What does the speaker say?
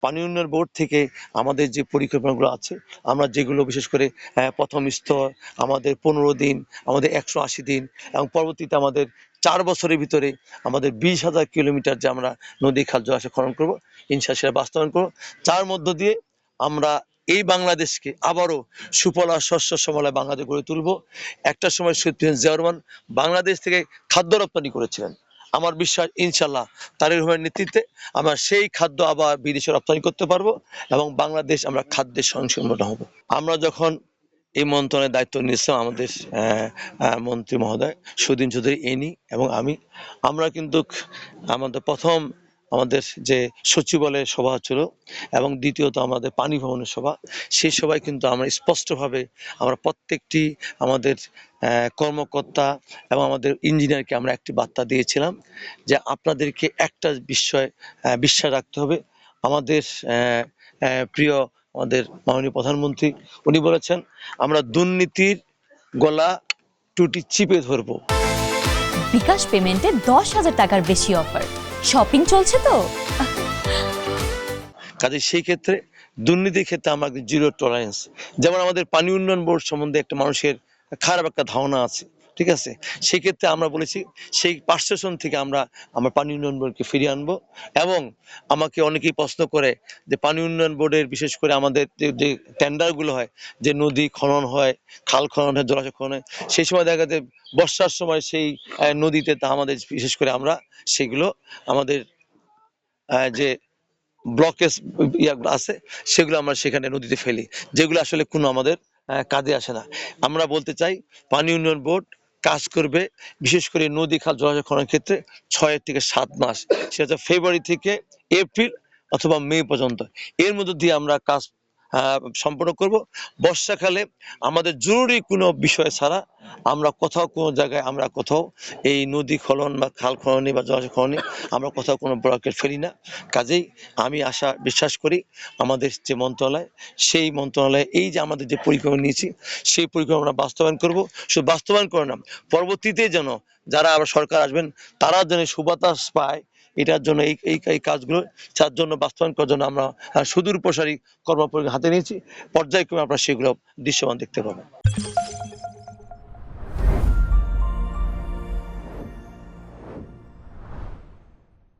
পানি উন্নয়ন বোর্ড থেকে আমাদের যে পরিকল্পনাগুলো আছে, আমরা যেগুলো বিশেষ করে প্রথম স্তর আমাদের 15 দিন, আমাদের 180 দিন এবং পরবর্তীতে আমাদের 4 বছরের ভিতরে আমাদের 20,000 কিলোমিটার যে আমরা নদী খাল জলাশয় খনন করব, ইনশাআল্লাহ সেটা বাস্তবায়ন করব। তার মধ্য দিয়ে আমরা এই বাংলাদেশকে আবারও সুফলা শস্য শ্যামলা বাংলাদেশ গড়ে তুলব। একটা সময় শহীদ প্রেসিডেন্ট জিয়াউর রহমান বাংলাদেশ থেকে খাদ্য রপ্তানি করেছিলেন। আমার বিশ্বাস ইনশাল্লাহ তারেক রহমানের নেতৃত্বে আমরা সেই খাদ্য আবার বিদেশে রপ্তানি করতে পারবো এবং বাংলাদেশ আমরা খাদ্যের স্বয়ংসম্পূর্ণ হব। আমরা যখন এই মন্ত্রণালয়ের দায়িত্ব নিয়েছিলাম, আমাদের মন্ত্রী মহোদয় সুদিন চৌধুরী এনি এবং আমরা কিন্তু আমাদের প্রথম আমাদের যে সচিবালয়ের সভা ছিল এবং দ্বিতীয়ত আমাদের পানি ভবনের সভা, সেই সভায় কিন্তু আমরা স্পষ্টভাবে আমরা প্রত্যেকটি আমাদের কর্মকর্তা এবং আমাদের ইঞ্জিনিয়ারকে আমরা একটি বার্তা দিয়েছিলাম যে আপনাদেরকে একটা বিষয় বিশ্বাস রাখতে হবে। আমাদের প্রিয় আমাদের মাননীয় প্রধানমন্ত্রী উনি বলেছেন আমরা দুর্নীতির গলা টুটি চিপে ধরবো। বিকাশ পেমেন্টে 10,000 টাকার বেশি অফার, শপিং চলছে তো। কাজে সেই ক্ষেত্রে দুর্নীতির ক্ষেত্রে আমরা জিরো টলারেন্স। যেমন আমাদের পানি উন্নয়ন বোর্ড সম্বন্ধে একটা মানুষের খারাপ একটা ধারণা আছে, ঠিক আছে, সেই ক্ষেত্রে আমরা বলেছি সেই পার্সেশন থেকে আমরা পানি উন্নয়ন বোর্ডকে ফিরিয়ে আনবো। এবং আমাকে অনেকেই প্রশ্ন করে যে পানি উন্নয়ন বোর্ডের বিশেষ করে আমাদের যে টেন্ডারগুলো হয়, যে নদী খনন হয়, খাল খনন হয়, জলাশয় খনন হয়, সেই সময় দেখা যায় বর্ষার সময় সেই নদীতে তা আমাদের বিশেষ করে আমরা সেগুলো আমাদের যে ব্লকেজ ইয়াগুলো আছে সেগুলো আমরা সেখানে নদীতে ফেলি, যেগুলো আসলে কোনো আমাদের কাজে আসে না। আমরা বলতে চাই পানি উন্নয়ন বোর্ড কাজ করবে বিশেষ করে নদী খাল জলাশয় খননের ক্ষেত্রে 6 থেকে 7 মাস, সেটা ফেব্রুয়ারি থেকে এপ্রিল অথবা মে পর্যন্ত, এর মধ্যে দিয়ে আমরা কাজ সম্পন্ন করব। বর্ষাকালে আমাদের জরুরি কোনো বিষয় ছাড়া আমরা কোথাও কোনো জায়গায় আমরা কোথাও এই নদী খনন বা খাল খননে বা জলাশয় খননে আমরা কোথাও কোনো ব্লকেট ফেলি না। কাজেই আমি বিশ্বাস করি আমাদের যে মন্ত্রণালয়, সেই মন্ত্রণালয়ে এই যে আমাদের যে পরিকল্পনা নিয়েছি সেই পরিকল্পনা আমরা বাস্তবায়ন করব। শুধু বাস্তবায়ন করে না, পরবর্তীতে যেন যারা আবার সরকার আসবেন তারা যেন সুবাতাস পায়, এটার জন্য এই কাজগুলো তার জন্য বাস্তবায়ন করার জন্য আমরা সুদূর প্রসারী কর্মপরিকল্পনা হাতে নিয়েছি। পর্যায়ক্রমে আমরা সেগুলো দৃশ্যমান দেখতে পাবো।